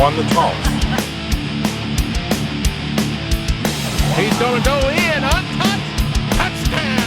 won the toss. He's going to go in, untouched, touchdown.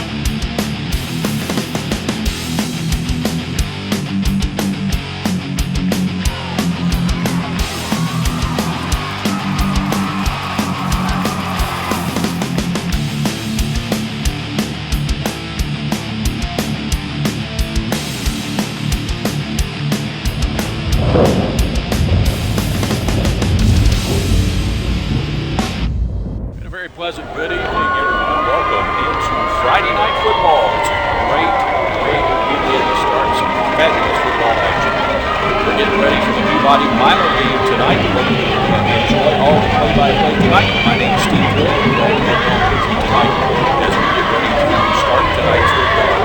Pleasant good evening, everyone. Welcome into Friday Night Football. It's a great way to begin to start some fabulous football action. We're getting ready for the Peabody Milan game tonight. We're going to enjoy all the play-by-play tonight. My name is Steve Hilton. We're going with you tonight as we get ready to start tonight's football.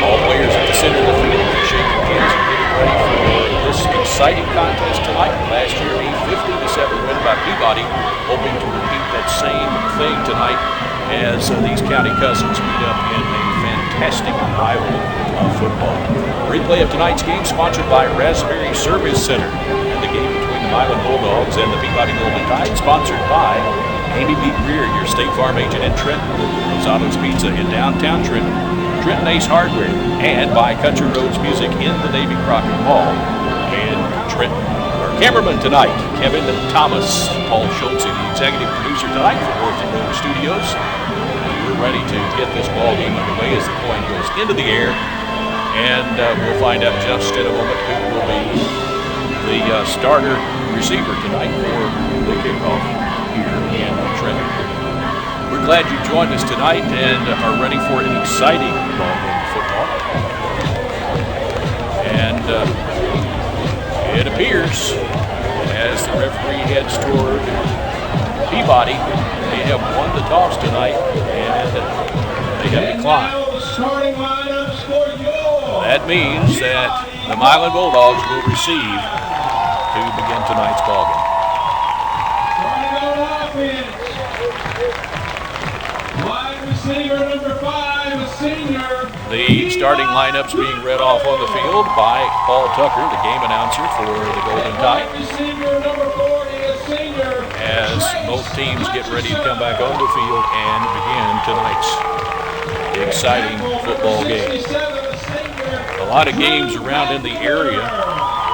All players at the center of the field shaking hands and getting ready for this exciting contest tonight. Last year, a 50-7 win by Peabody, hoping to repeat that same thing tonight as these county cousins meet up in a fantastic rival of football. Replay of tonight's game sponsored by Raspberry Service Center, and the game between the Milan Bulldogs and the Peabody Golden Tide sponsored by Amy B. Greer, your State Farm agent in Trenton, Rosato's Pizza in downtown Trenton, Trenton Ace Hardware, and by Country Roads Music in the Davy Crockett Mall in Trenton. Our cameraman tonight, Kevin Thomas, Paul Schulze, the executive producer tonight for Orphan Road Studios. We're ready to get this ball game underway as the coin goes into the air, and we'll find out just in a moment who will be the starter receiver tonight for the kickoff here in Trenton. We're glad you joined us tonight and are ready for an exciting ball game of football. And it appears, as the referee heads toward Peabody, they have won the toss tonight and they have declined. That means that the Milan Bulldogs will receive to begin tonight's ball game. The starting lineups being read off on the field by Paul Tucker, the game announcer for the Golden Tide, as both teams get ready to come back on the field and begin tonight's exciting football game. A lot of games around in the area.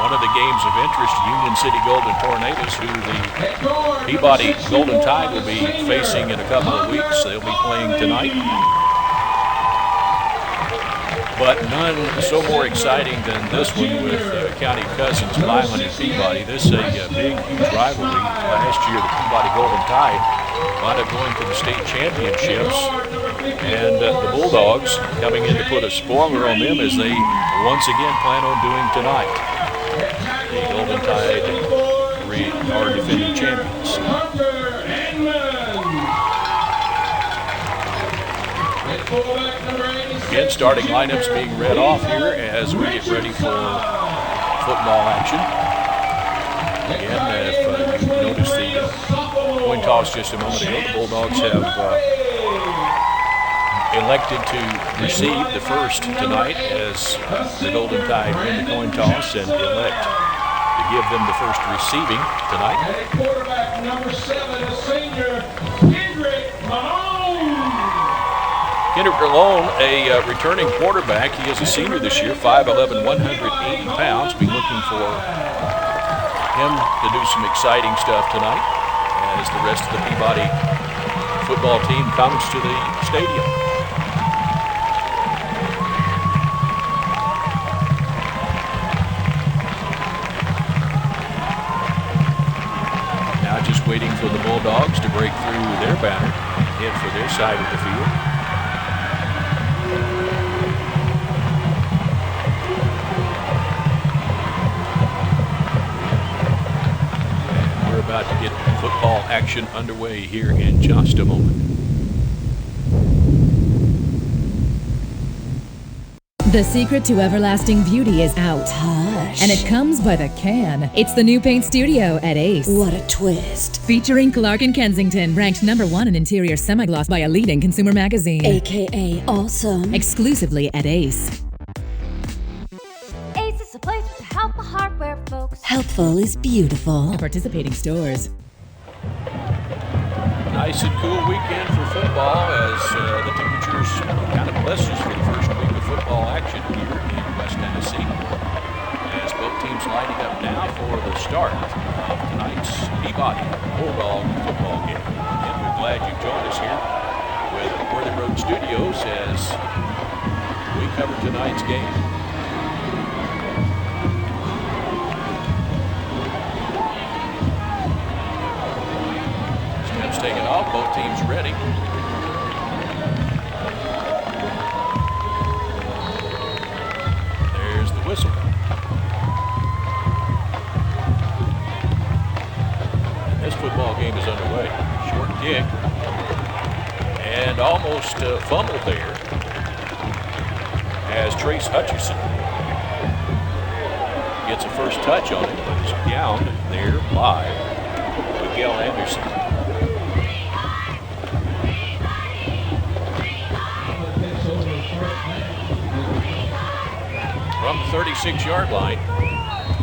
One of the games of interest, Union City Golden Tornadoes, who the Peabody Golden Tide will be facing in a couple of weeks. They'll be playing tonight. But none so more exciting than this one with county cousins Milan and Peabody. This is a big, huge rivalry. Last year, the Peabody Golden Tide wound up going to the state championships, and the Bulldogs coming in to put a spoiler on them as they once again plan on doing tonight. The Golden Tide are defending champions. Again, starting lineups being read off here as we get ready for football action. Again, if you noticed the coin toss just a moment ago, the Bulldogs have elected to receive the first tonight as the Golden Tide win the coin toss and elect to give them the first receiving tonight. Quarterback number 7 is senior Kendrick Malone. Kendrick Malone, a returning quarterback. He is a senior this year, 5'11", 180 pounds. Be looking for him to do some exciting stuff tonight as the rest of the Peabody football team comes to the stadium. Now just waiting for the Bulldogs to break through their banner and head for their side of the field. About to get football action underway here in just a moment. The secret to everlasting beauty is out. Hush. And it comes by the can. It's the new paint studio at Ace. What a twist. Featuring Clark & Kensington, ranked #1 in interior semi-gloss by a leading consumer magazine. AKA awesome. Exclusively at Ace. Ace is a place with the help of hardware folks. Helpful is beautiful. Participating stores. Nice and cool weekend for football as the temperatures kind of bless us for the first week of football action here in West Tennessee. As both teams lining up now for the start of tonight's Peabody Bulldog football game. And we're glad you joined us here with Worthy Road Studios as we cover tonight's game. Snap's taken off, both teams ready. There's the whistle. And this football game is underway. Short kick. And almost fumbled there as Trace Hutcherson gets a first touch on it, but is downed there by Miguel Anderson. From the 36-yard line,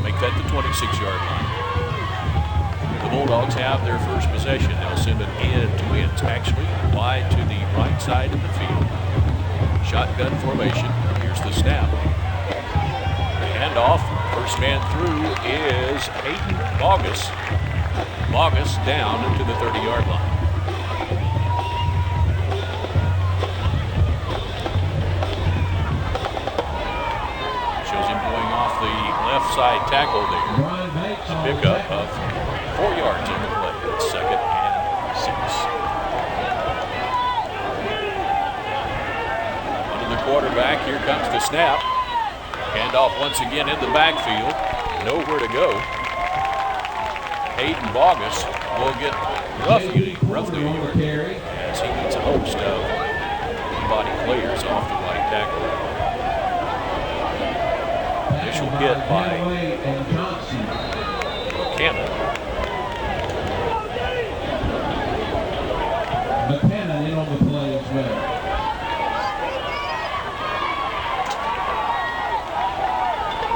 make that the 26-yard line. The Bulldogs have their first possession. They'll send it end to end, actually wide to the right side of the field. Shotgun formation. Here's the snap. The handoff. First man through is Hayden Bogus. Bogus down to the 30-yard line. Shows him going off the left side tackle there. A pickup of 4 yards on the play. It's 2nd and 6. Under the quarterback, here comes the snap. Handoff once again in the backfield. Nowhere to go. Hayden Bogus will get roughly a yard as he meets a host of Peabody players off the right tackle. Initial hit by McKenna. McKenna in on the play as well.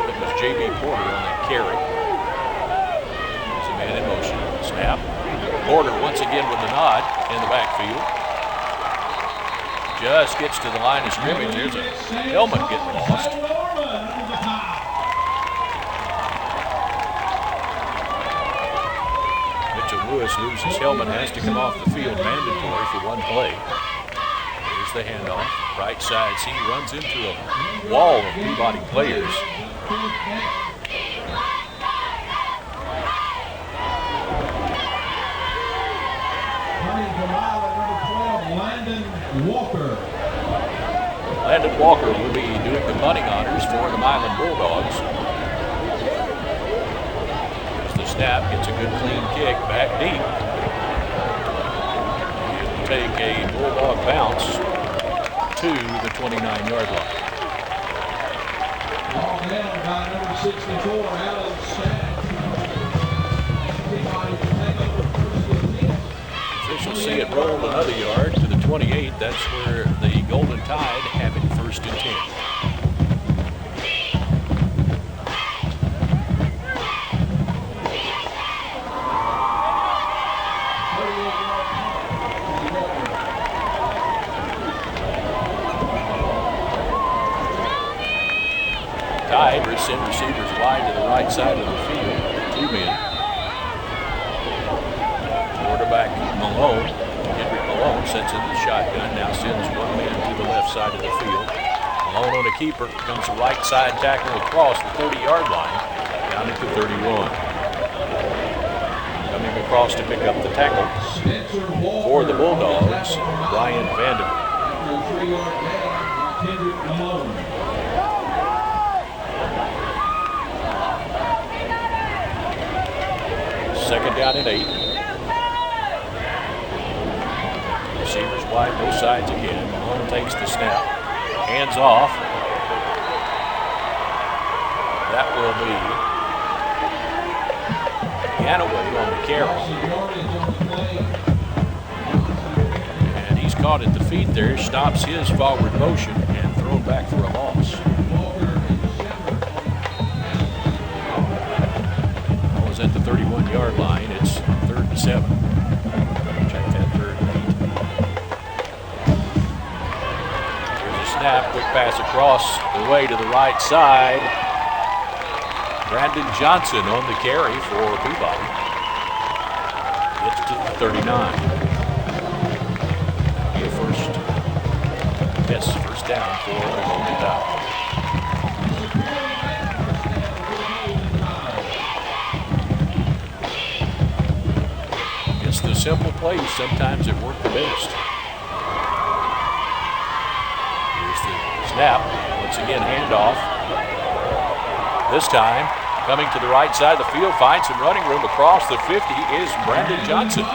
It was J.B. Porter on that carry. There's a man in motion. Snap. Porter once again with the nod in the backfield. Just gets to the line of scrimmage. There's a helmet getting lost. Lewis loses his helmet, has to come off the field, mandatory for one play. Here's the handoff, right side. See, he runs into a wall of Peabody players. Running from Milan, number 12, Landon Walker. Landon Walker will be doing the punting honors for the Milan Bulldogs. Snap, gets a good clean kick back deep. He'll take a Bulldog bounce to the 29-yard line. Ball down by number 64, Alan Stack. Officials see it roll another yard to the 28. That's where the Golden Tide have it 1st and 10. Tide send receivers wide to the right side of the field. 2 men. Quarterback Malone, Henry Malone, sets in the shotgun. Now sends 1 man to the left side of the field. Malone on a keeper. Comes the right side tackle across the 30-yard line. Down at the 31. Coming across to pick up the tackle for the Bulldogs, Brian Vanderbilt. 3-yard gain, Henry Malone. Second down and 8. Receivers wide, both sides again. Malone takes the snap. Hands off. That will be Ganaway on the carry. And he's caught at the feet there, stops his forward motion and thrown back for a loss. 31-yard line. It's 3rd and 7. Check that 3rd and 8. Here's a snap, quick pass across the way to the right side. Brandon Johnson on the carry for Peabody. Gets to the 39. Be a first down for the Golden Tide. It's the simple plays sometimes that work the best. Here's the snap. Once again, handoff. This time, coming to the right side of the field, finds some running room across the 50 is Brandon Johnson.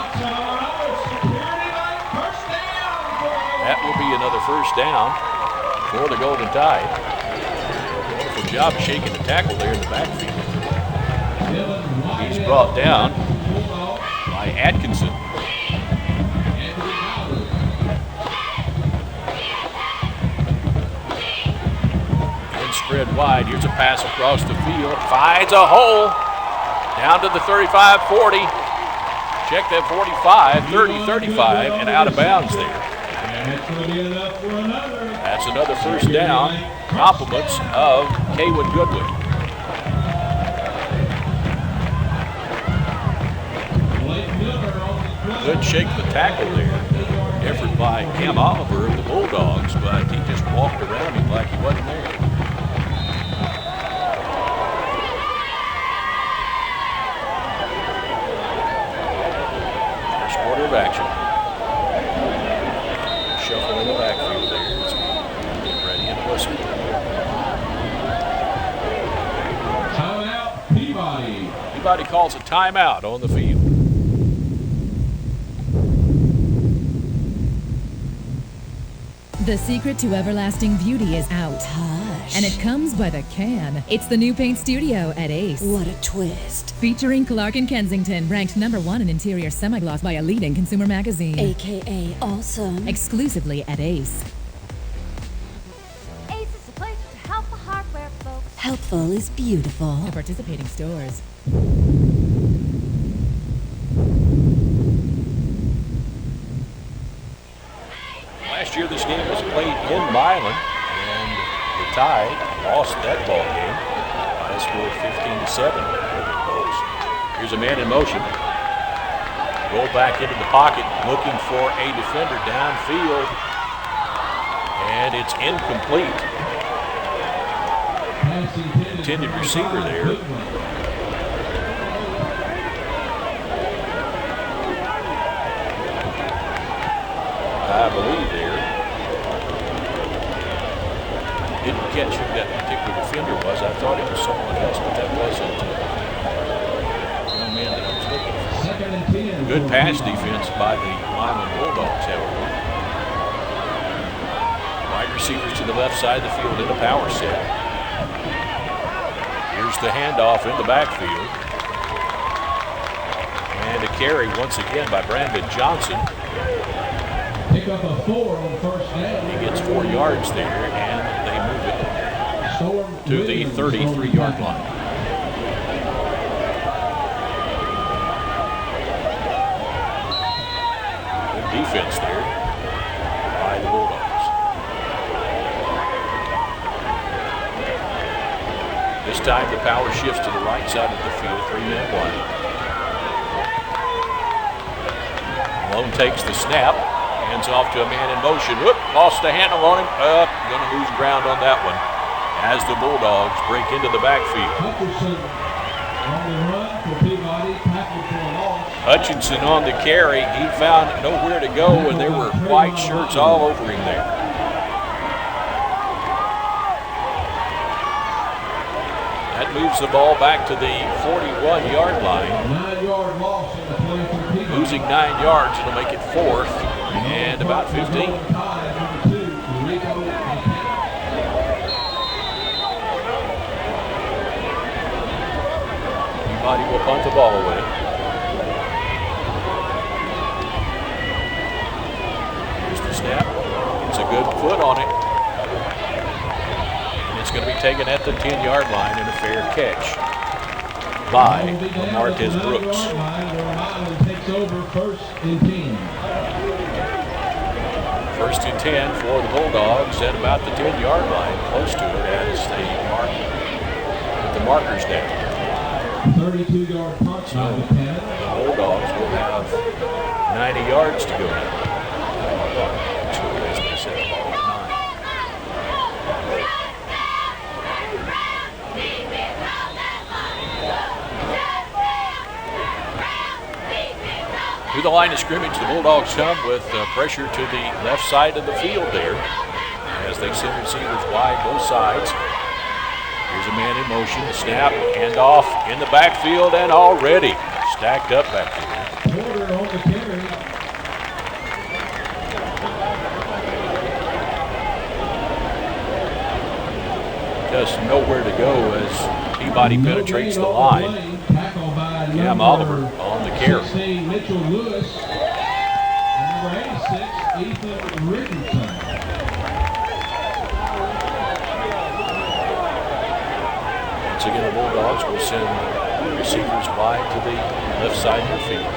That will be another first down for the Golden Tide. Wonderful job shaking the tackle there in the backfield. He's brought down by Atkinson. And spread wide. Here's a pass across the field. Finds a hole. Down to the 35-40. Check that 45, 30, 35, and out of bounds there. That's another first down. Compliments of Kaywood Goodwin. Good shake the tackle there. Effort by Cam Oliver of the Bulldogs, but he just walked around him like he wasn't there. First quarter of action. Shuffle in the backfield there. It's ready and whistle. Timeout, Peabody. Peabody calls a timeout on the field. The secret to everlasting beauty is out. Hush. And it comes by the can. It's the new paint studio at Ace. What a twist. Featuring Clark & Kensington, ranked #1 in interior semi-gloss by a leading consumer magazine. AKA awesome. Exclusively at Ace. Ace is a place to help the hardware folks. Helpful is beautiful. At participating stores. Last year this game was played in Milan, and the Tide lost that ball game by a score of 15-7. Here's a man in motion. Roll back into the pocket, looking for a defender downfield, and it's incomplete. Intended receiver there. I believe there. Didn't catch who that particular defender was. I thought it was someone else, but that wasn't the young man that I was looking for. Good pass defense by the Milan Bulldogs, however. Wide receivers to the left side of the field in a power set. Here's the handoff in the backfield. And a carry once again by Brandon Johnson. Pick up a 4 on first down. He gets 4 yards there, and they move it to the 33-yard line. Good defense there by the Bulldogs. This time the power shifts to the right side of the field, 3-man wide. Malone takes the snap. Hands off to a man in motion. Whoop, lost the handle on him. Going to lose ground on that one as the Bulldogs break into the backfield. Hutchinson on the run for Peabody, tackled for a loss. Hutchinson on the carry. He found nowhere to go, and there were white shirts all over him there. That moves the ball back to the 41-yard line. 9-yard loss in the play for Peabody. Losing 9 yards, it'll make it 4th and about 15. Peabody will punt the ball away. Here's the snap. It's a good foot on it. And it's going to be taken at the 10-yard line and a fair catch. by Martez Brooks. Milan takes over 1st and 10. 1st and 10 for the Bulldogs at about the 10-yard line, close to it as they put the markers down. 32-yard punt by the Cannon. The Bulldogs will have 90 yards to go now. Actually, as they said, 9. To the line of scrimmage, the Bulldogs come with pressure to the left side of the field there as they send receivers wide both sides. Here's a man in motion, snap, handoff in the backfield, and already stacked up back there. Porter on the carry. Just nowhere to go as Peabody penetrates the line. Cam Oliver on the carry. 16, Mitchell Lewis. And number 86, Ethan Richardson. Once again, the Bulldogs will send receivers wide to the left side of the field.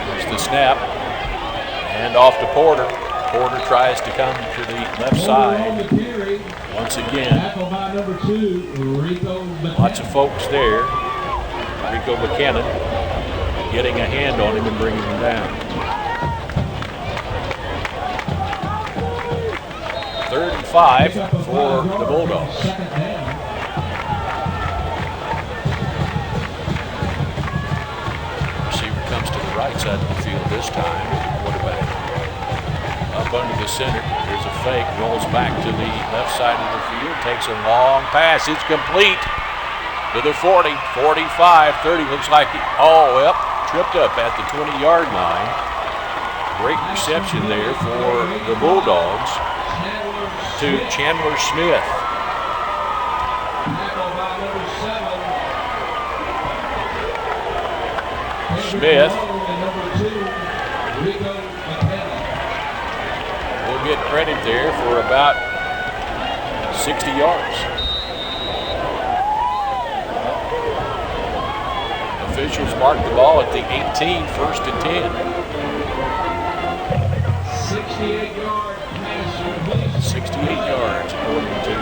Here's the snap. And off to Porter. Porter tries to come to the left side. Once again, lots of folks there. Rico Buchanan getting a hand on him and bringing him down. 3rd and 5 for the Bulldogs. Receiver comes to the right side of the field this time. Quarterback up under the center. Here's a fake, rolls back to the left side of the field, takes a long pass. It's complete to the 40, 45, 30. Looks like tripped up at the 20-yard line. Great reception there for the Bulldogs to Chandler Smith. Smith will get credit there for about 60 yards. Officials mark the ball at the 18, 1st and 10. 68 yards according to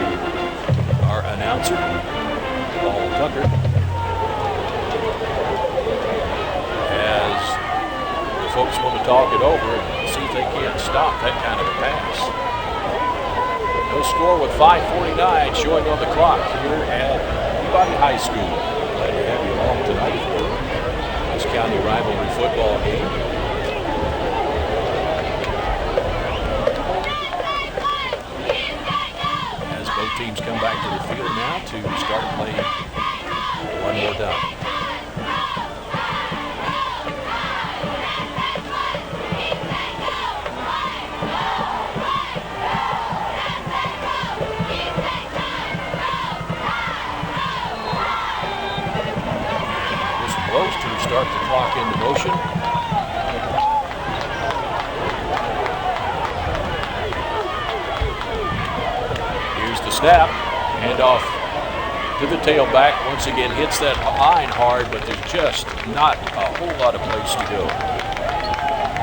our announcer, Paul Tucker. As the folks want to talk it over and see if they can't stop that kind of a pass. No score with 5:49 showing on the clock here at Peabody High School. Glad to have you along tonight for this county rivalry football game. As both teams come back to the field now to start playing one more time. Start the clock into motion. Here's the snap. Handoff to the tailback. Once again, hits that line hard, but there's just not a whole lot of place to go.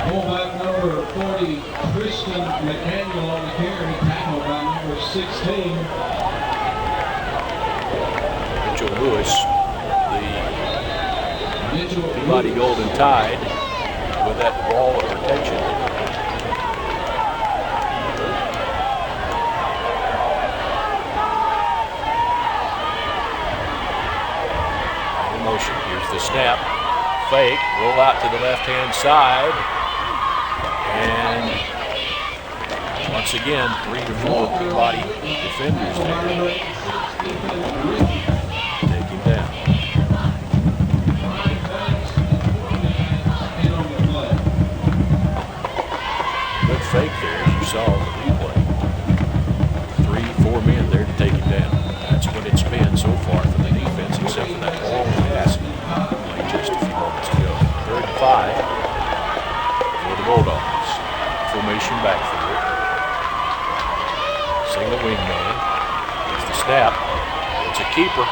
Fullback number 40, Tristan McDaniel on the carry, tackled by number 16. Mitchell Lewis, Peabody Golden Tide with that wall of protection. In motion, here's the snap. Fake, roll out to the left-hand side. And once again, 3 to 4 Peabody defenders there. Take him down. Fake there, as you saw in the replay. 3-4 men there to take him down. That's what it's been so far for the defense, except for that long pass played just a few moments ago. 3rd and 5 for the Bulldogs. Formation backfield. Single wing man. Here's the snap. It's a keeper.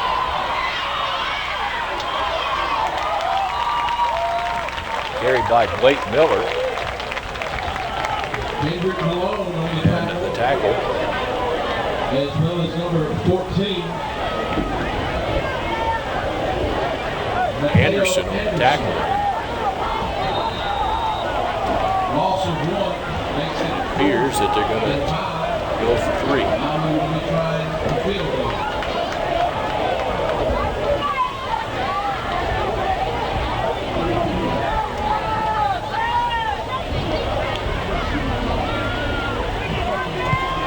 Carried by Blake Miller. Kendrick Malone on And the tackle. As well as number 14. Anderson on the tackle. Loss of 1 makes it Appears that they're going to go for 3. Now we will be trying the field goal.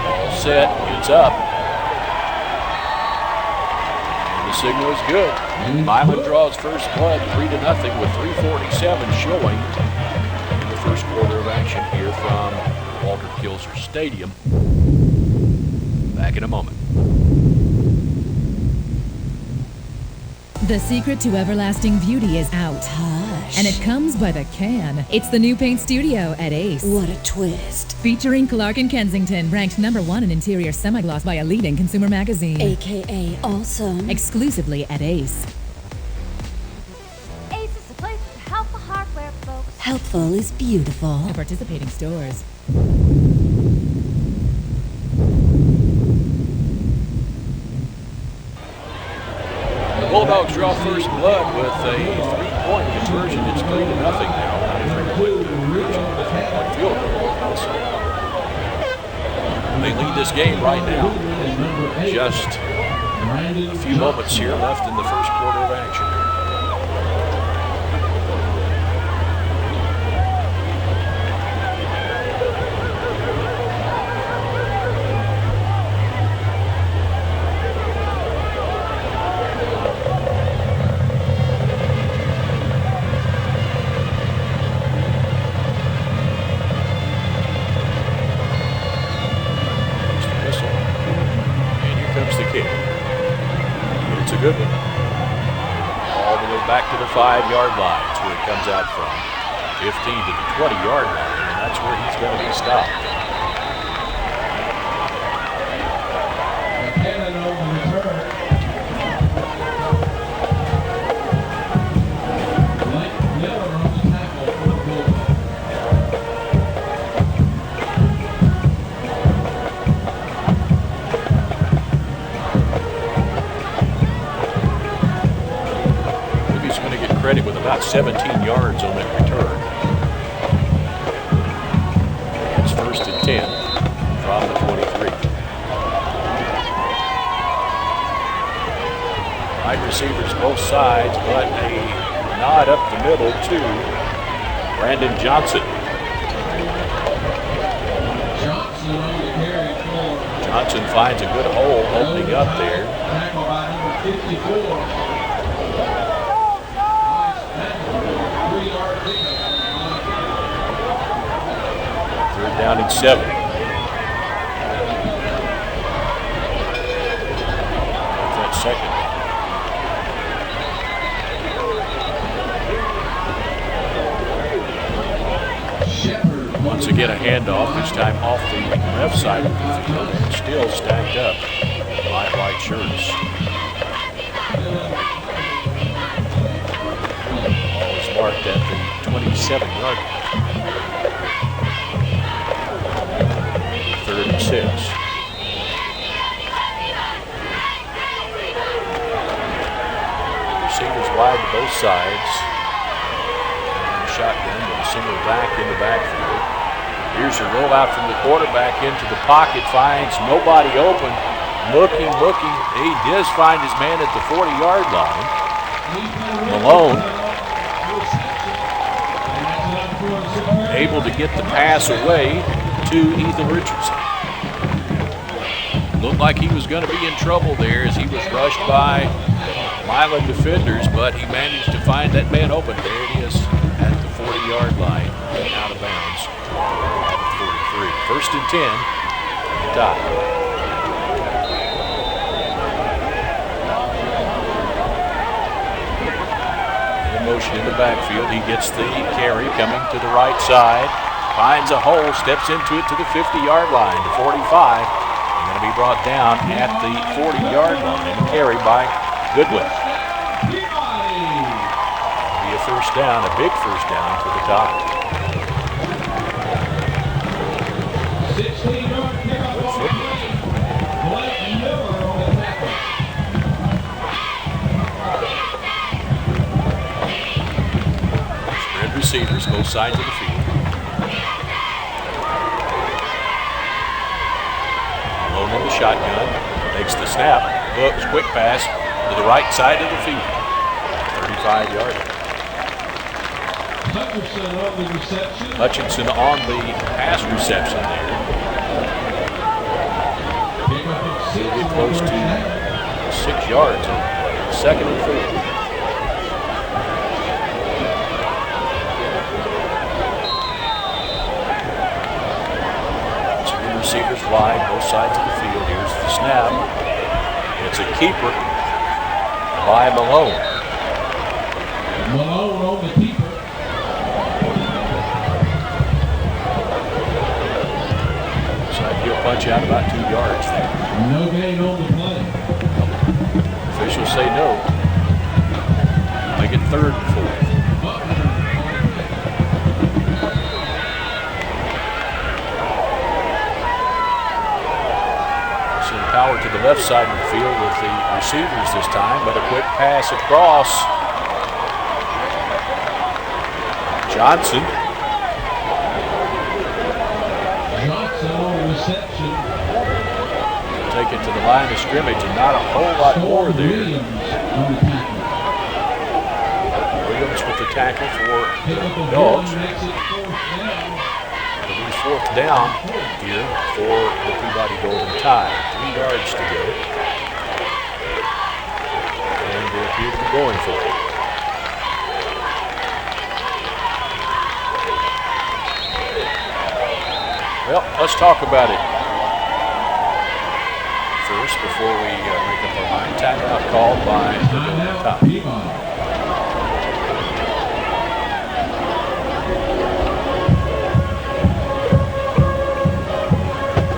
All set, it's up. And the signal is good. Milan draws first blood 3-0 with 3:47 showing in the first quarter of action here from Walter Kilser Stadium. Back in a moment. The secret to everlasting beauty is out. Hush. And it comes by the can. It's the new paint studio at Ace. What a twist. Featuring Clark & Kensington, ranked #1 in interior semi-gloss by a leading consumer magazine. AKA awesome. Exclusively at Ace. Ace is the place for helpful hardware, folks. Helpful is beautiful. At participating stores. The Bulldogs draw first blood with a 3-point conversion. It's 3-0 now. 3-point field goal. They lead this game right now. Just a few moments here left in the first quarter of action. Good one. All the way back to the 5-yard line. That's where it comes out from. 15 to the 20-yard line, and that's where he's going to be stopped. Cannon on the return. Blake Miller on the tackle for the Bulldogs. Credit with about 17 yards on that return. It's 1st and 10 from the 23. Wide receivers both sides, but a nod up the middle to Brandon Johnson. Johnson finds a good hole opening up there. Tackle by number 54. Third down and 7. That second. Once again, a handoff, this time off the left side of the field, and still stacked up by white shirts. Ball is marked at the 27-yard line. 3rd and 6. Receivers wide to both sides. Shotgun with a single back in the backfield. Here's a rollout from the quarterback into the pocket. Finds nobody open. Looking. He does find his man at the 40-yard line. Malone able to get the pass away to Ethan Richardson. Looked like he was going to be in trouble there as he was rushed by Milan defenders, but he managed to find that man open. There it is at the 40-yard line, out of bounds. 43. 1st and 10 at the top. In motion in the backfield, he gets the carry coming to the right side. Finds a hole, steps into it to the 50-yard line, to 45. They're going to be brought down at the 40-yard line and carried by Goodwin. It'll be a first down, a big first down for the Tide. 16-yard kickoff off the play. Blake Miller on the tackle. Spread receivers, both sides of the field. Malone in the shotgun, takes the snap, hooks, quick pass to the right side of the field. 35-yarder. Hutchinson on the reception. Hutchinson on the pass reception there. Pickup of 6 He'll on get the close first to down. 6 yards on second and 4. Receivers wide, both sides of the field. Here's the snap. It's a keeper by Malone. Malone on the keeper. So he'll punch out about 2 yards there. No gain on the play. Officials say no. Make it 3rd and 4. Power to the left side of the field with the receivers this time, but a quick pass across. Johnson. Johnson on the reception. Take it to the line of scrimmage and not a whole lot more there. Williams on the tackle. Williams with the tackle for Pickup the of Dogs. 1 makes it 4th down. It'll be 4th down here for the Peabody Golden Tide. 3 yards to go. And they appear to be going for it. Well, let's talk about it first before we make up our mind. Timeout called by the Golden Timeout Tide. Peabody.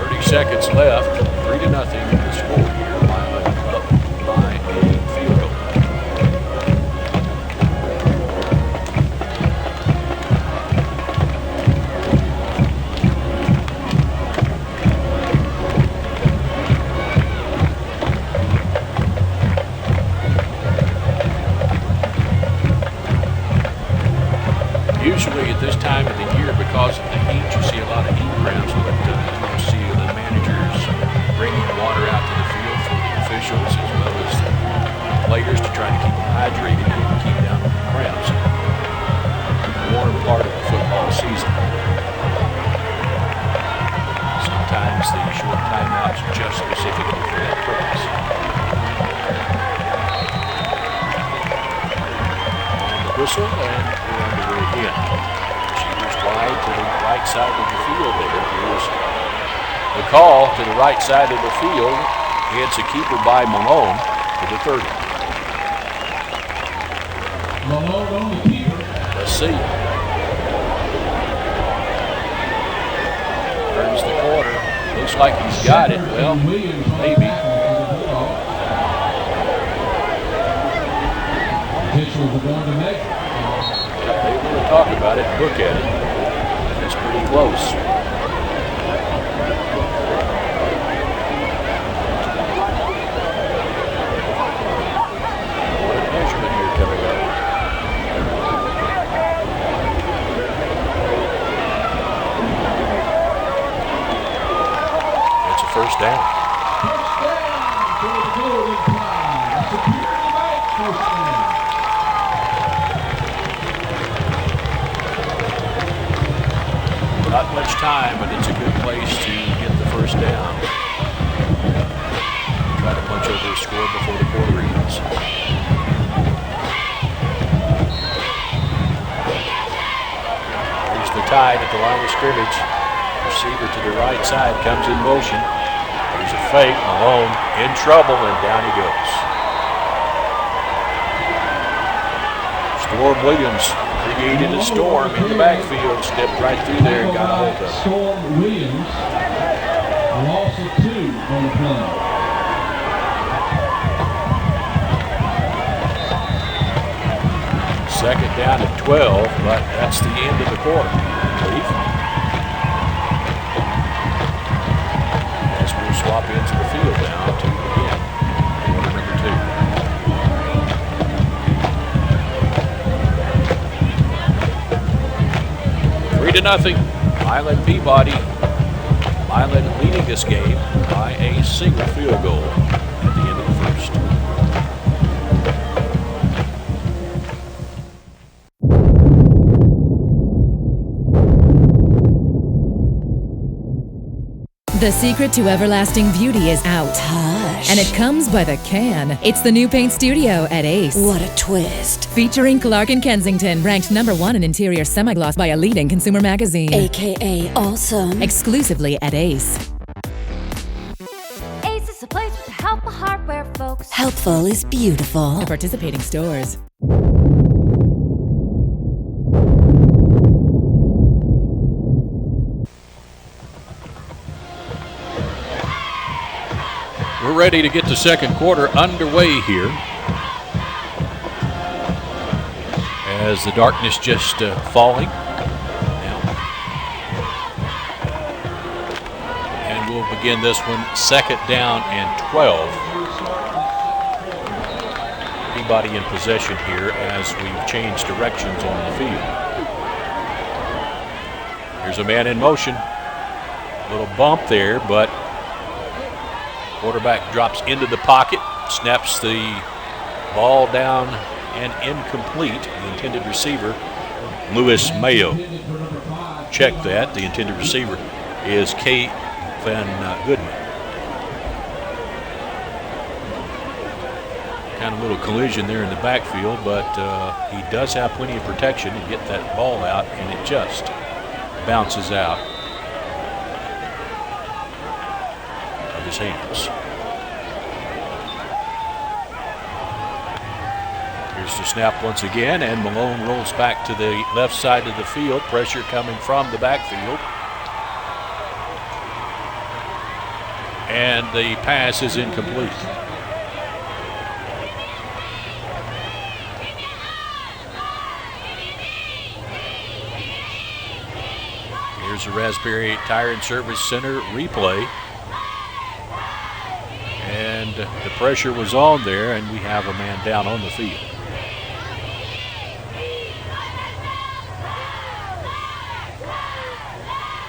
30 seconds left. 3-0 the score here. Milan up by a field goal. Usually at this time of the year, because of the heat, you see a lot of heat cramps, but you don't see the managers bringing water out to the field for the officials as well as the players to try to keep them hydrated and keep down on the cramps. The warm part of the football season. Sometimes the short timeouts are just specifically for that purpose. And the whistle, and we're underway again. Receivers wide to the right side of the field there. Here's the call to the right side of the field. It's a keeper by Malone to the 30. Malone on the keeper. Let's see. Turns the corner. Looks like he's got it. Well, Williams on the maybe. tackle for the Bulldogs. Officials are going to measure. They want to talk about it and look at it. It's pretty close. What a measurement here coming up. It's a first down. First down for the Golden Tide. Superior Bank first down. Not much time, but it's a good place to get the first down. Try to punch over a score before the quarter ends. Here's the Tide at the line of scrimmage. Receiver to the right side comes in motion. There's a fake. Malone in trouble, and down he goes. Storm Williams created a storm in the backfield, stepped right through there and got a hold of it. Storm Williams. Loss of 2 on the play. Second down at 12, but that's the end of the quarter, I believe. As we'll swap into the field now to begin quarter number 2. 3-0, Milan Peabody. Milan leading this game by a single field goal at the end of the first. The secret to everlasting beauty is out. Hush. And it comes by the can. It's the new paint studio at Ace. What a twist. Featuring Clark & Kensington, ranked #1 in interior semi-gloss by a leading consumer magazine. AKA awesome. Exclusively at Ace. Ace is a place with helpful hardware, folks. Helpful is beautiful. At participating stores. We're ready to get the second quarter underway here, as the darkness just falling now. And we'll begin this one, second down and 12. Peabody in possession here as we've changed directions on the field. Here's a man in motion. A little bump there, but quarterback drops into the pocket, snaps the ball down and incomplete. The intended receiver, Lewis Mayo. Check that. The intended receiver is Kate Van Goodman. Kind of little collision there in the backfield, but he does have plenty of protection to get that ball out, and it just bounces out of his hands. Here's the snap once again, and Malone rolls back to the left side of the field. Pressure coming from the backfield. And the pass is incomplete. Here's the Raspberry Tire and Service Center replay. And the pressure was on there, and we have a man down on the field.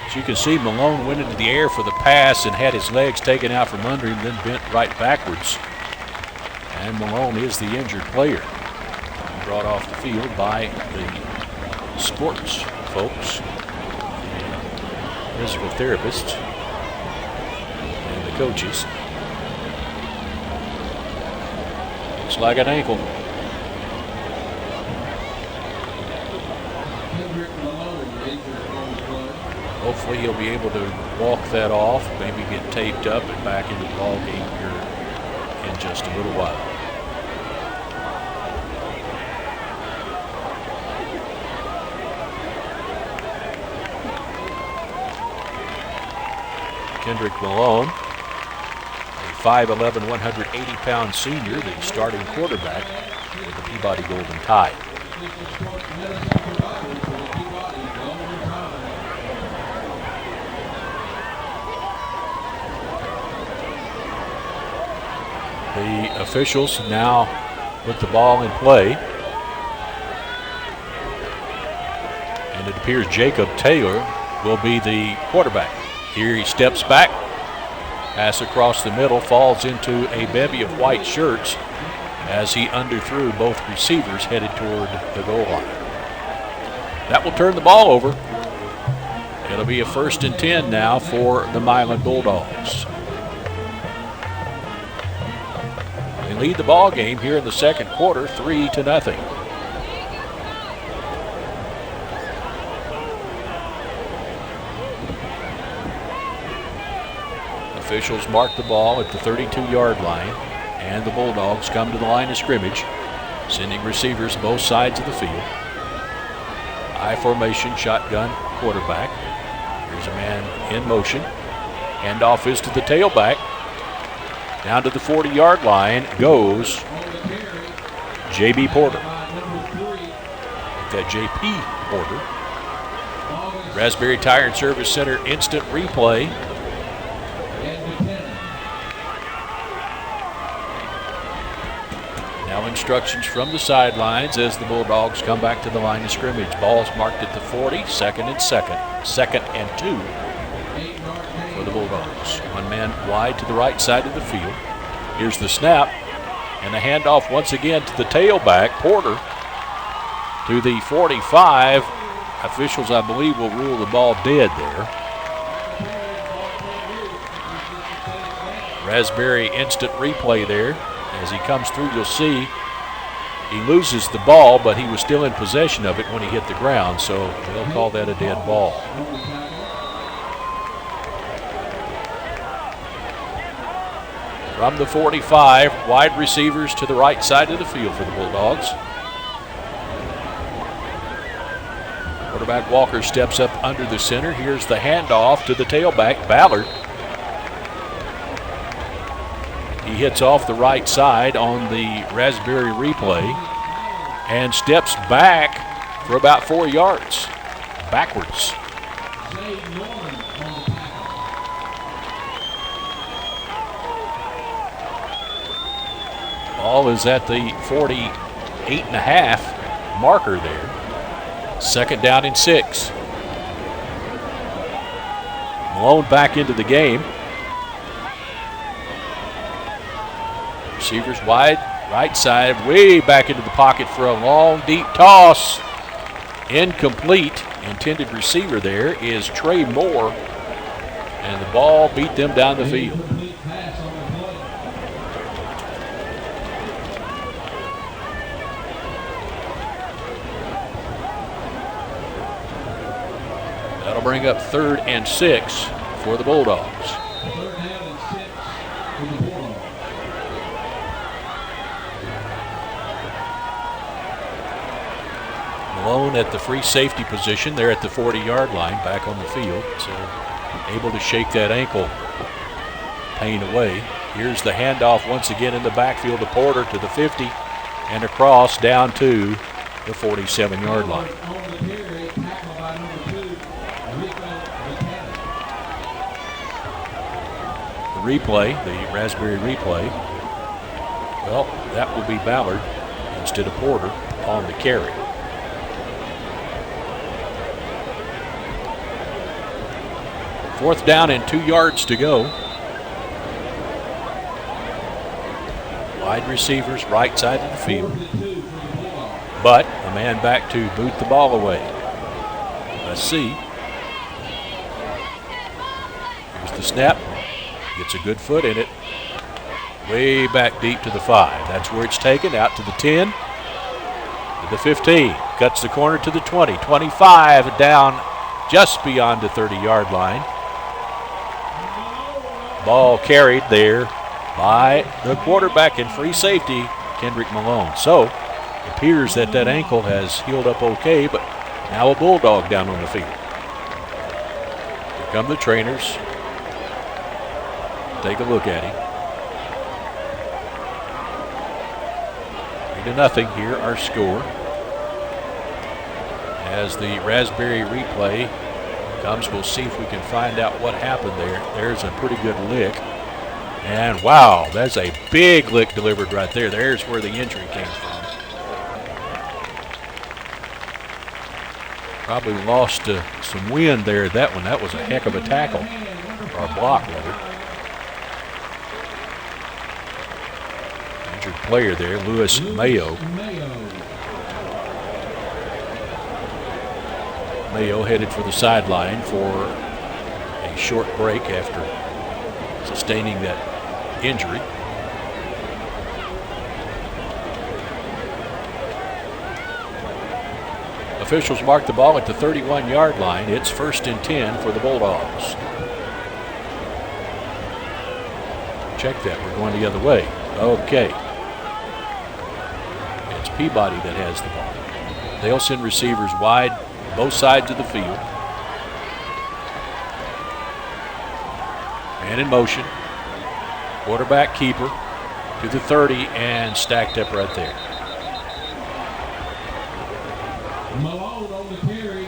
As you can see, Malone went into the air for the pass and had his legs taken out from under him, then bent right backwards. And Malone is the injured player. Brought off the field by the sports folks, physical therapists, and the coaches. Looks like an ankle. Hopefully he'll be able to walk that off, maybe get taped up and back into the ball game here in just a little while. Kendrick Malone, a 5'11", 180-pound senior, the starting quarterback with the Peabody Golden Tide. The officials now with the ball in play. And it appears Jacob Taylor will be the quarterback. Here he steps back, pass across the middle, falls into a bevy of white shirts as he underthrew both receivers headed toward the goal line. That will turn the ball over. It'll be a 1st and 10 now for the Milan Bulldogs. They lead the ball game here in the second quarter, 3-0. Officials mark the ball at the 32-yard line, and the Bulldogs come to the line of scrimmage, sending receivers both sides of the field. I formation shotgun quarterback. Here's a man in motion. Handoff is to the tailback. Down to the 40-yard line goes J.B. Porter. That J.P. Porter. Raspberry Tire and Service Center instant replay. Now instructions from the sidelines as the Bulldogs come back to the line of scrimmage. Ball's marked at the 40, second and 2 for the Bulldogs. One man wide to the right side of the field. Here's the snap and the handoff once again to the tailback, Porter, to the 45. Officials, I believe, will rule the ball dead there. Raspberry instant replay there. As he comes through, you'll see he loses the ball, but he was still in possession of it when he hit the ground, so they'll call that a dead ball. From the 45, wide receivers to the right side of the field for the Bulldogs. Quarterback Walker steps up under the center. Here's the handoff to the tailback, Ballard. He hits off the right side on the Raspberry replay and steps back for about 4 yards, backwards. Ball is at the 48.5 marker there. Second down and 6. Malone back into the game. Receivers wide, right side, way back into the pocket for a long, deep toss. Incomplete. Intended receiver there is Trey Moore, and the ball beat them down the field. That'll bring up 3rd and 6 for the Bulldogs. Malone at the free safety position. They're at the 40-yard line, back on the field, so able to shake that ankle pain away. Here's the handoff once again in the backfield to Porter to the 50 and across down to the 47-yard line. The replay, the Raspberry replay, well, that will be Ballard instead of Porter on the carry. Fourth down and 2 yards to go. Wide receivers, right side of the field. But a man back to boot the ball away. Let's see. Here's the snap. Gets a good foot in it. Way back deep to the 5. That's where it's taken. Out to the 10. To the 15. Cuts the corner to the 20. 25 down just beyond the 30-yard line. Ball carried there by the quarterback and free safety, Kendrick Malone. So, it appears that that ankle has healed up okay, but now a Bulldog down on the field. Here come the trainers. Take a look at him. 3-0 here, our score. As the Raspberry replay comes, we'll see if we can find out what happened there. There's a pretty good lick. And wow, that's a big lick delivered right there. There's where the injury came from. Probably lost some wind there. That one, that was a heck of a tackle, or block rather. Injured player there, Lewis Mayo. Mayo headed for the sideline for a short break after sustaining that injury. Officials mark the ball at the 31-yard line. It's 1st and 10 for the Bulldogs. Check that, we're going the other way. Okay. It's Peabody that has the ball. They'll send receivers wide both sides of the field. Man in motion. Quarterback keeper to the 30 and stacked up right there. Malone on the carry.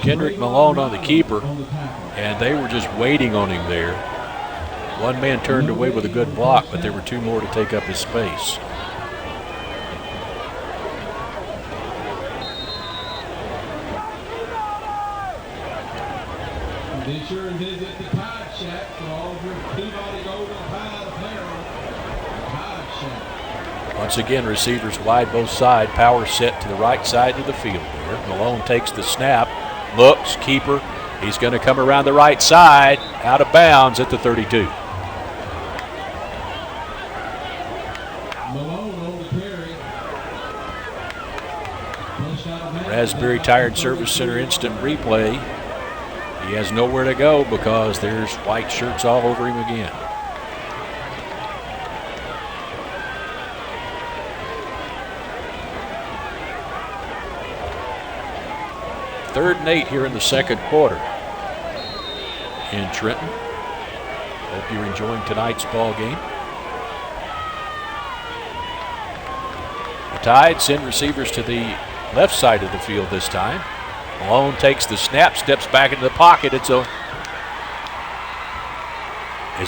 Kendrick Malone on the keeper, On the tackle. and they were just waiting on him there. One man turned away with a good block, but there were two more to take up his space. Be sure and visit the Tide Shack for all of your Peabody Golden Tide apparel. Tide Shack. Once again, receivers wide both sides. Power set to the right side of the field there. Malone takes the snap, looks, keeper. He's going to come around the right side, out of bounds at the 32. Malone on the carry. Pushed out of bounds. Raspberry Tire and Service Center instant replay. He has nowhere to go because there's white shirts all over him again. Third and 8 here in the second quarter in Trenton. Hope you're enjoying tonight's ball game. The Tide send receivers to the left side of the field this time. Malone takes the snap, steps back into the pocket. Is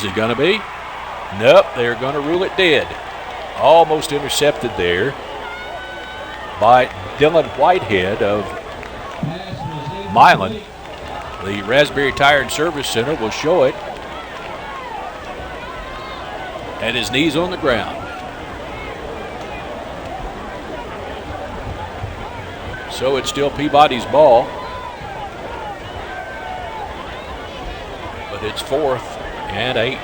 it going to be? Nope, they're going to rule it dead. Almost intercepted there by Dylan Whitehead of Milan. The Raspberry Tire and Service Center will show it. And his knees on the ground. So it's still Peabody's ball. But it's 4th and 8.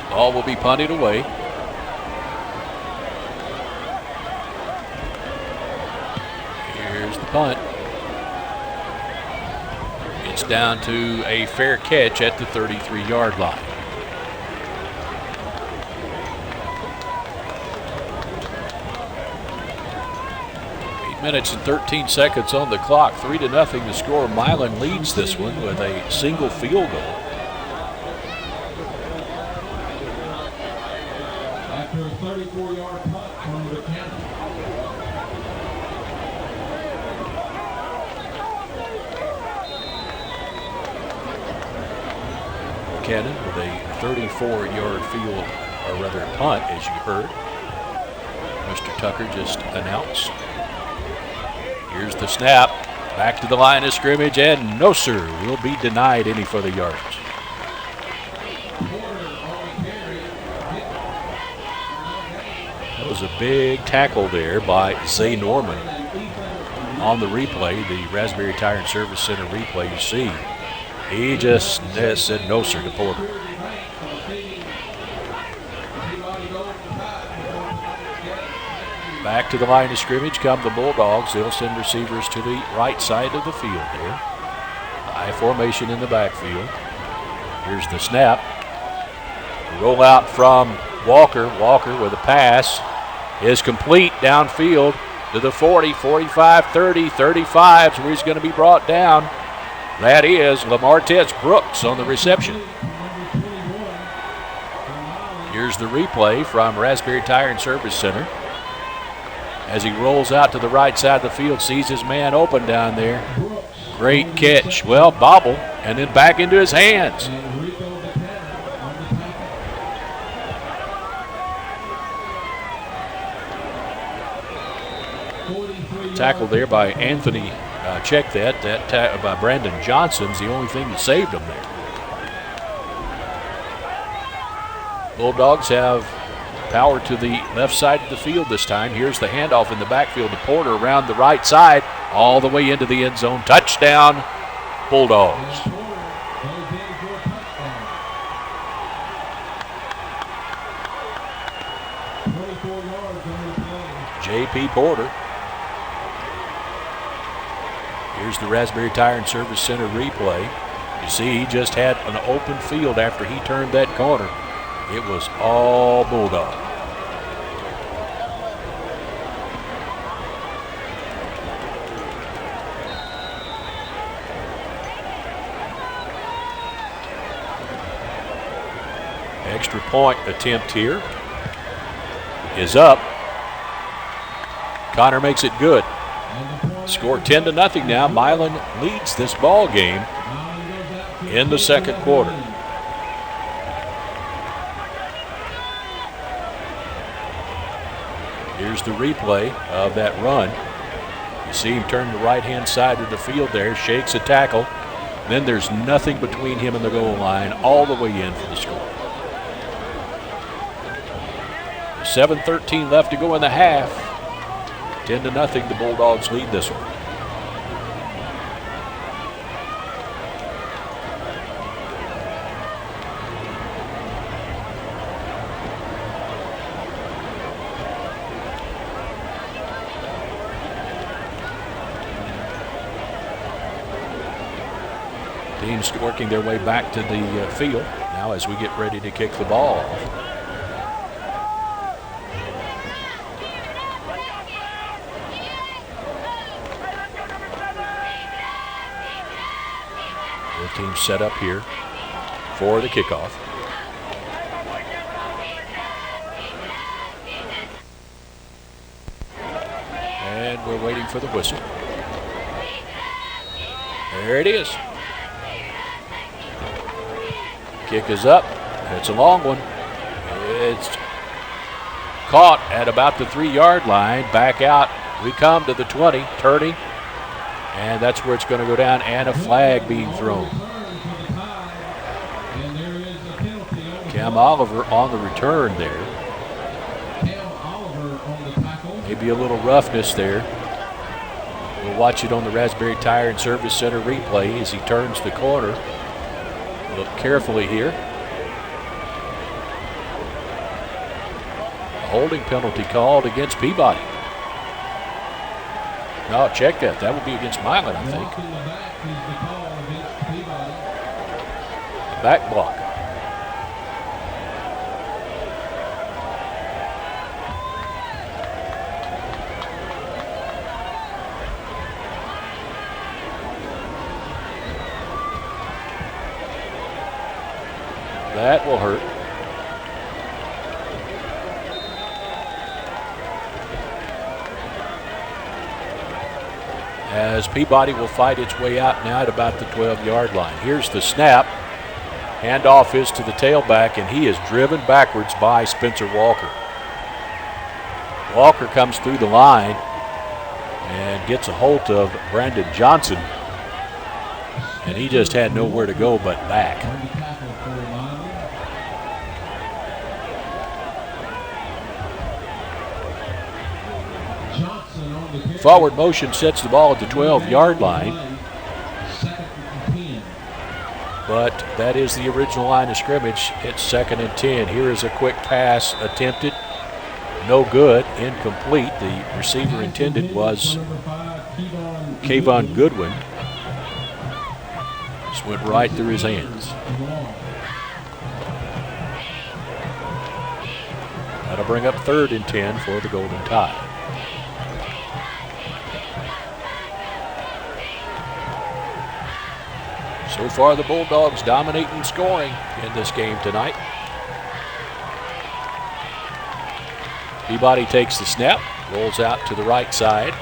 Ball will be punted away. Here's the punt. It's down to a fair catch at the 33-yard line. 8 minutes and 13 seconds on the clock. 3-0 the score. Milan leads this one with a single field goal. After a 34-yard punt from the county. Cannon with a 34-yard field, or rather punt, as you heard. Mr. Tucker just announced. Here's the snap. Back to the line of scrimmage, and no, sir, will be denied any further yards. That was a big tackle there by Zay Norman. On the replay, the Raspberry Tire and Service Center replay, you see, he just said no, sir, to Porter. Back to the line of scrimmage come the Bulldogs. They'll send receivers to the right side of the field there. High formation in the backfield. Here's the snap. Roll out from Walker. Walker with a pass is complete downfield to the 40, 45, 30, 35, where he's going to be brought down. That is Lamartez Brooks on the reception. Here's the replay from Raspberry Tire and Service Center. As he rolls out to the right side of the field, sees his man open down there. Great catch. Well, bobble, and then back into his hands. Tackle there by Anthony. Check that. By Brandon Johnson's the only thing that saved him there. Bulldogs have power to the left side of the field this time. Here's the handoff in the backfield to Porter around the right side, all the way into the end zone. Touchdown, Bulldogs. J.P. Porter. Here's the Raspberry Tire and Service Center replay. You see, he just had an open field after he turned that corner. It was all Bulldog. extra point attempt here is up. Connor makes it good. Score 10-0 now. Milan leads this ball game in the second quarter. Here's the replay of that run. You see him turn the right-hand side of the field there, shakes a tackle. Then there's nothing between him and the goal line all the way in for the score. 7:13 left to go in the half. 10-0, the Bulldogs lead this one. Teams working their way back to the field now as we get ready to kick the ball off. Both teams set up here for the kickoff. And we're waiting for the whistle. There it is. Kick is up. It's a long one. It's caught at about the 3-yard line. Back out. We come to the 20, turning. And that's where it's going to go down, and a flag being thrown. Cam Oliver on the return there. Maybe a little roughness there. We'll watch it on the Raspberry Tire and Service Center replay as he turns the corner. Look carefully here. A holding penalty called against Peabody. No, check that. That would be against Milan, I think. Back block. That will hurt. As Peabody will fight its way out now at about the 12-yard line. Here's the snap. Handoff is to the tailback, and he is driven backwards by Spencer Walker. Walker comes through the line and gets a hold of Brandon Johnson, and he just had nowhere to go but back. Forward motion sets the ball at the 12-yard line. But that is the original line of scrimmage. It's 2nd and 10. Here is a quick pass attempted. No good, incomplete. The receiver intended was Kayvon Goodwin. Just went right through his hands. That'll bring up 3rd and 10 for the Golden Tide. So far, the Bulldogs dominating scoring in this game tonight. Peabody takes the snap, rolls out to the right side.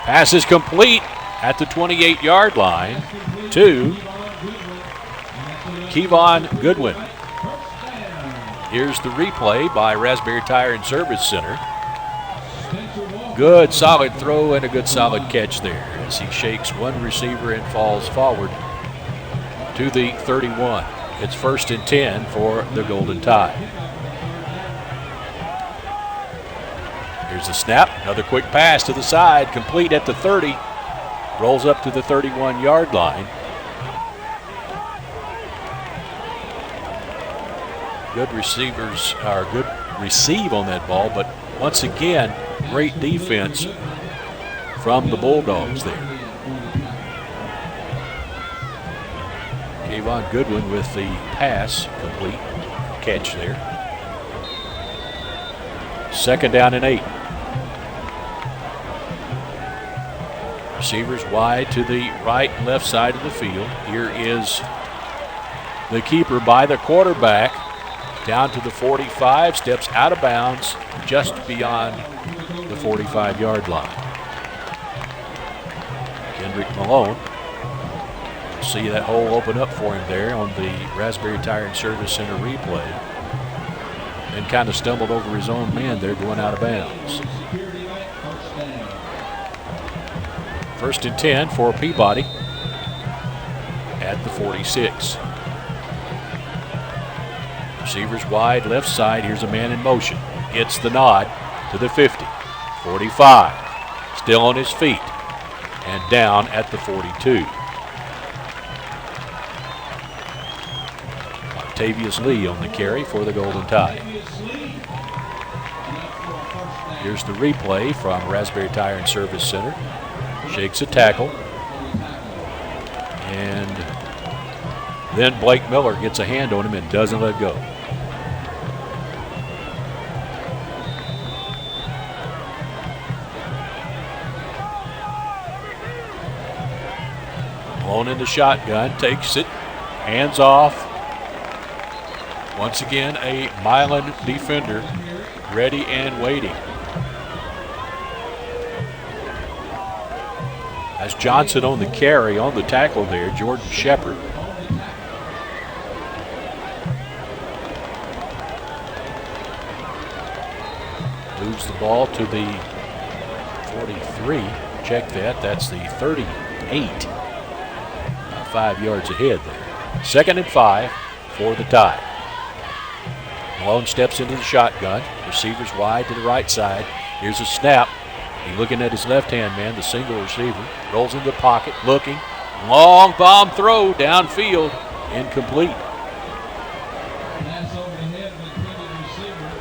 Pass is complete at the 28-yard line to Kayvon Goodwin. Here's the replay by Raspberry Tire and Service Center. Good solid throw and a good solid catch there as he shakes one receiver and falls forward to the 31. It's 1st and 10 for the Golden Tide. Here's the snap. Another quick pass to the side, complete at the 30. Rolls up to the 31-yard line. Good receivers, or good receive on that ball, but once again, great defense from the Bulldogs there. Kayvon Goodwin with the pass, complete catch there. 2nd down and 8. Receivers wide to the right and left side of the field. Here is the keeper by the quarterback down to the 45, steps out of bounds just beyond the 45-yard line. Kendrick Malone, see that hole open up for him there on the Raspberry Tire and Service Center replay. And kind of stumbled over his own man there going out of bounds. 1st and 10 for Peabody at the 46. Receivers wide, left side. Here's a man in motion. Gets the nod to the 50. 45. Still on his feet. And down at the 42. Octavius Lee on the carry for the Golden Tide. Here's the replay from Raspberry Tire and Service Center. Shakes a tackle. And then Blake Miller gets a hand on him and doesn't let go. Malone in the shotgun, takes it, hands off. Once again, a Milan defender ready and waiting. As Johnson on the carry, on the tackle there, Jordan Shepard. Moves the ball to the 43. Check that. That's the 38. 5 yards ahead there. 2nd and 5 for the Tide. Malone steps into the shotgun. Receivers wide to the right side. Here's a snap. He's looking at his left-hand man, the single receiver. Rolls into the pocket, looking. Long bomb throw downfield. Incomplete. Pass over the head of the intended receiver,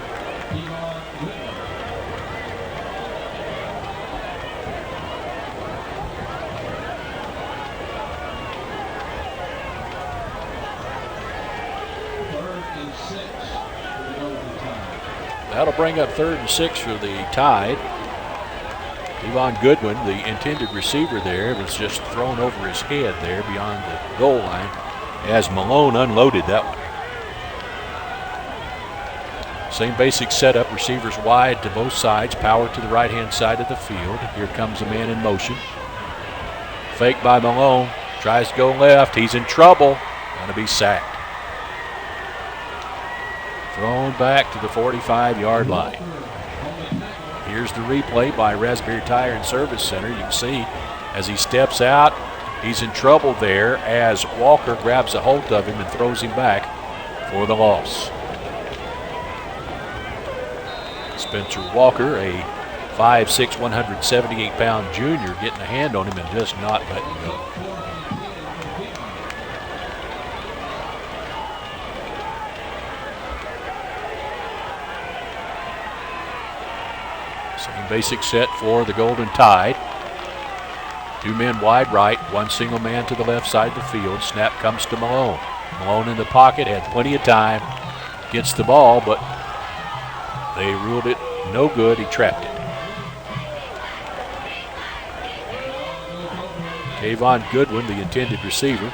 That'll bring up 3rd and 6 for the Tide. Yvonne Goodwin, the intended receiver there, was just thrown over his head there beyond the goal line as Malone unloaded that one. Same basic setup, receivers wide to both sides, power to the right-hand side of the field. Here comes a man in motion. Fake by Malone, tries to go left, he's in trouble, going to be sacked. Thrown back to the 45-yard line. Here's the replay by Raspberry Tire and Service Center. You can see as he steps out, he's in trouble there as Walker grabs a hold of him and throws him back for the loss. Spencer Walker, a 5'6", 178-pound junior, getting a hand on him and just not letting go. Same basic set for the Golden Tide. 2 men wide right, 1 single man to the left side of the field. Snap comes to Malone. Malone in the pocket, had plenty of time. Gets the ball, but they ruled it no good. He trapped it. Kayvon Goodwin, the intended receiver.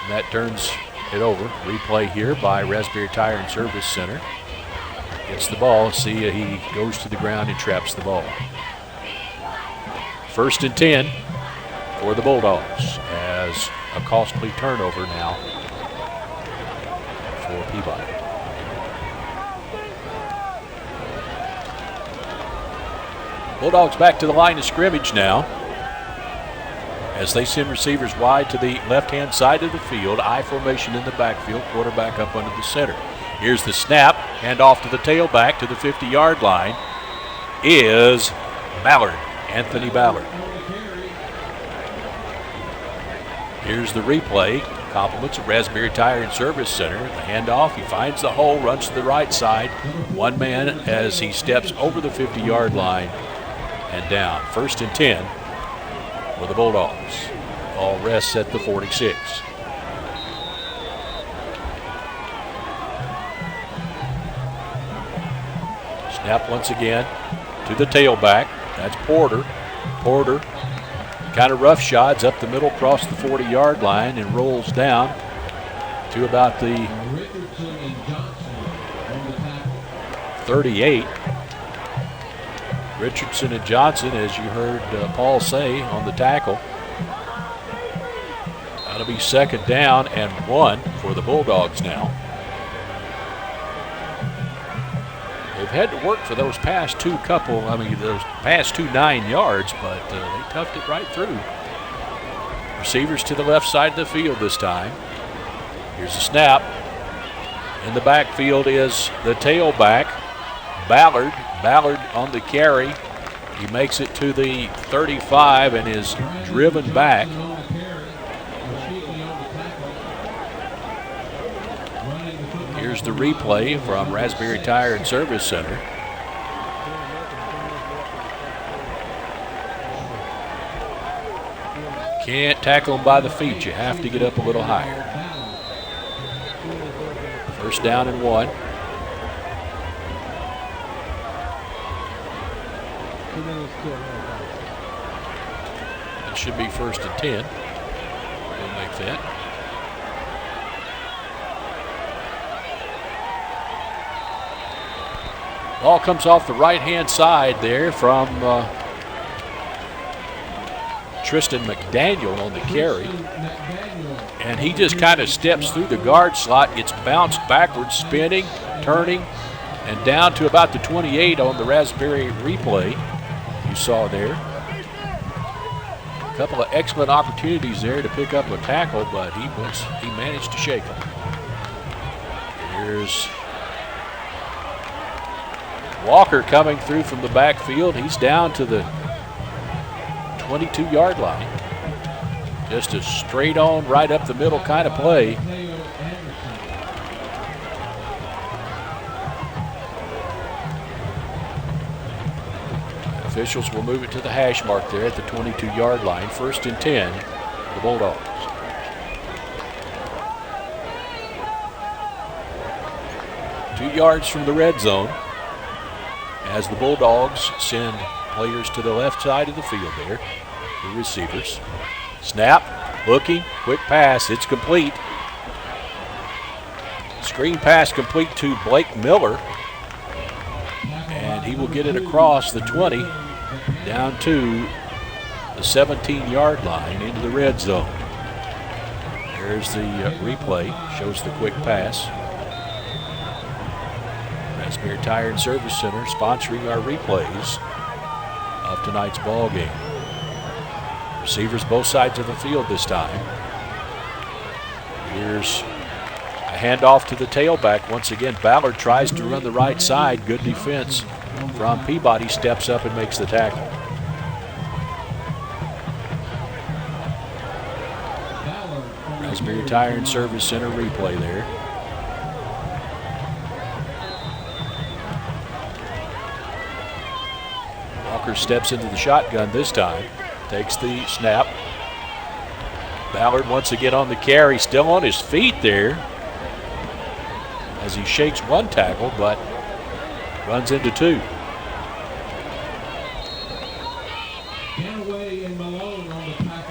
And that turns it over. Replay here by Raspberry Tire and Service Center. Gets the ball. See, he goes to the ground and traps the ball. 1st and 10 for the Bulldogs as a costly turnover now for Peabody. Bulldogs back to the line of scrimmage now as they send receivers wide to the left-hand side of the field. I formation in the backfield, quarterback up under the center. Here's the snap, hand off to the tailback to the 50-yard line is Ballard, Anthony Ballard. Here's the replay. Compliments of Raspberry Tire and Service Center. The handoff, he finds the hole, runs to the right side. 1 man as he steps over the 50-yard line and down. 1st and 10 for the Bulldogs. All rests at the 46. Snap once again to the tailback. That's Porter. Porter Kind of rough shots up the middle, across the 40-yard line, and rolls down to about the 38. Richardson and Johnson, as you heard Paul say, on the tackle. That'll be 2nd down and 1 for the Bulldogs now. They've had to work for those past those past 9 yards, but they toughed it right through. Receivers to the left side of the field this time. Here's a snap. In the backfield is the tailback, Ballard. Ballard on the carry. He makes it to the 35 and is driven back. Here's the replay from Raspberry Tire and Service Center. Can't tackle him by the feet. You have to get up a little higher. 1st down and 1. It should be 1st and 10. We'll make that. Ball comes off the right-hand side there from Tristan McDaniel on the carry. And he just kind of steps through the guard slot, gets bounced backwards, spinning, turning, and down to about the 28 on the Raspberry replay you saw there. A couple of excellent opportunities there to pick up a tackle, but he managed to shake him. Here's Walker coming through from the backfield. He's down to the 22-yard line. Just a straight on, right up the middle kind of play. Officials will move it to the hash mark there at the 22-yard line. 1st and 10 for the Bulldogs. Two yards from the red zone as the Bulldogs send players to the left side of the field there, the receivers. Snap, looking, quick pass, it's complete. Screen pass complete to Blake Miller. And he will get it across the 20 down to the 17-yard line into the red zone. There's the replay, shows the quick pass. Raspberry Tire and Service Center sponsoring our replays of tonight's ball game. Receivers both sides of the field this time. Here's a handoff to the tailback. Once again, Ballard tries to run the right side. Good defense from Peabody, steps up and makes the tackle. Raspberry Tire and Service Center replay there. Walker steps into the shotgun this time. Takes the snap. Ballard once again on the carry, still on his feet there as he shakes one tackle, but runs into two.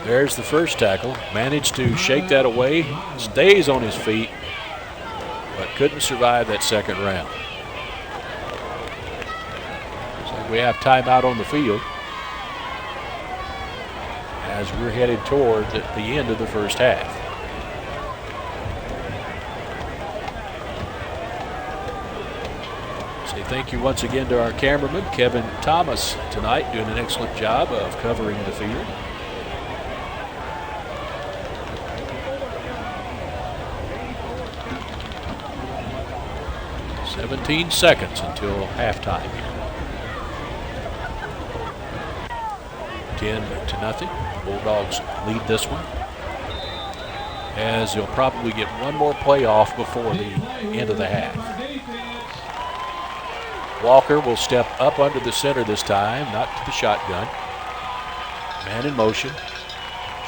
There's the first tackle. Managed to shake that away. Stays on his feet, but couldn't survive that second round. So we have timeout on the field as we're headed toward the end of the first half. Say thank you once again to our cameraman, Kevin Thomas, tonight, doing an excellent job of covering the field. "17 seconds until halftime here. 10-0. Bulldogs lead this one, as they'll probably get one more playoff before the end of the half. Walker will step up under the center this time, not to the shotgun. Man in motion,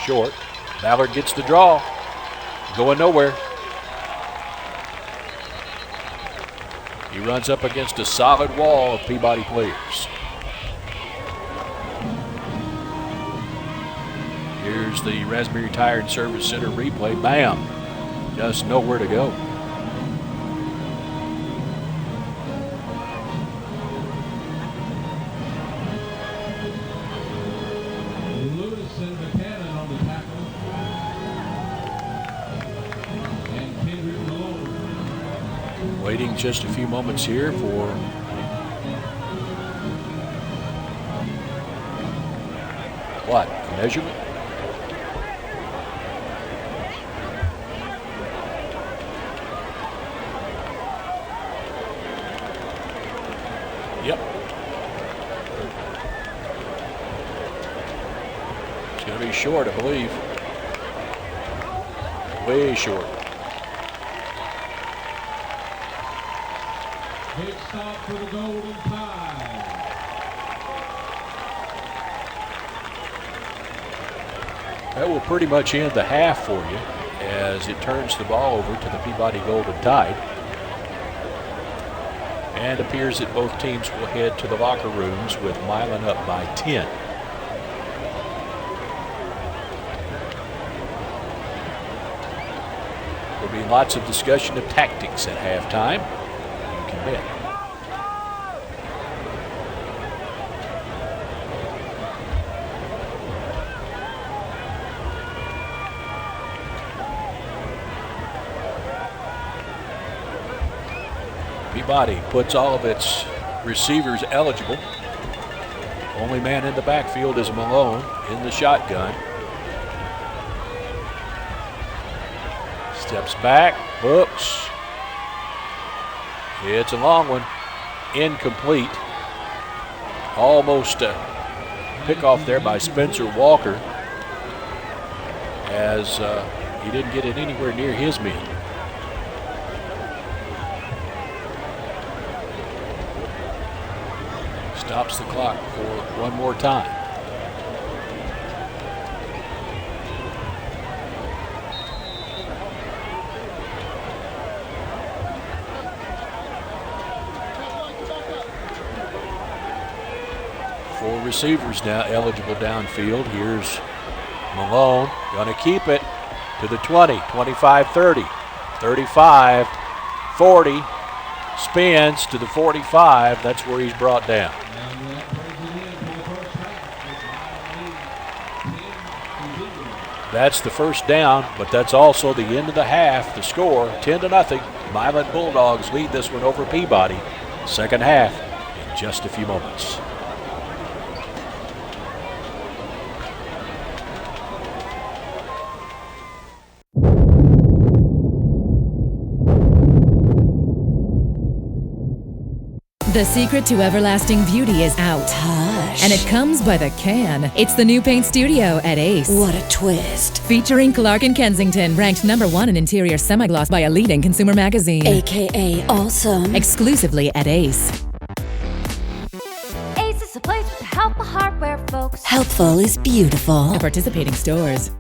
short. Ballard gets the draw, going nowhere. He runs up against a solid wall of Peabody players. Here's the Raspberry Tire and Service Center replay. Bam! Just nowhere to go. Lewis and Buchanan on the tackle. And Kendrick Malone. Waiting just a few moments here for what? Measurement? Yep. It's going to be short, I believe. Way short. Big stop for the Golden Tide. That will pretty much end the half for you as it turns the ball over to the Peabody Golden Tide. And appears that both teams will head to the locker rooms with Milan up by 10. There'll be lots of discussion of tactics at halftime. You can bet. Peabody puts all of its receivers eligible. Only man in the backfield is Malone in the shotgun. Steps back, looks. It's a long one. Incomplete. Almost a pickoff there by Spencer Walker as he didn't get it anywhere near his men. Stops the clock for one more time. Four receivers now eligible downfield. Here's Malone, going to keep it to the 20, 25, 30, 35, 40, spins to the 45. That's where he's brought down. That's the first down, but that's also the end of the half. The score, 10-0. Milan Bulldogs lead this one over Peabody. Second half in just a few moments. The secret to everlasting beauty is out. Hush. And it comes by the can. It's the new paint studio at Ace. What a twist. Featuring Clark & Kensington, ranked #1 in interior semi-gloss by a leading consumer magazine. AKA awesome. Exclusively at Ace. Ace is a place to help the hardware folks. Helpful is beautiful. Participating stores.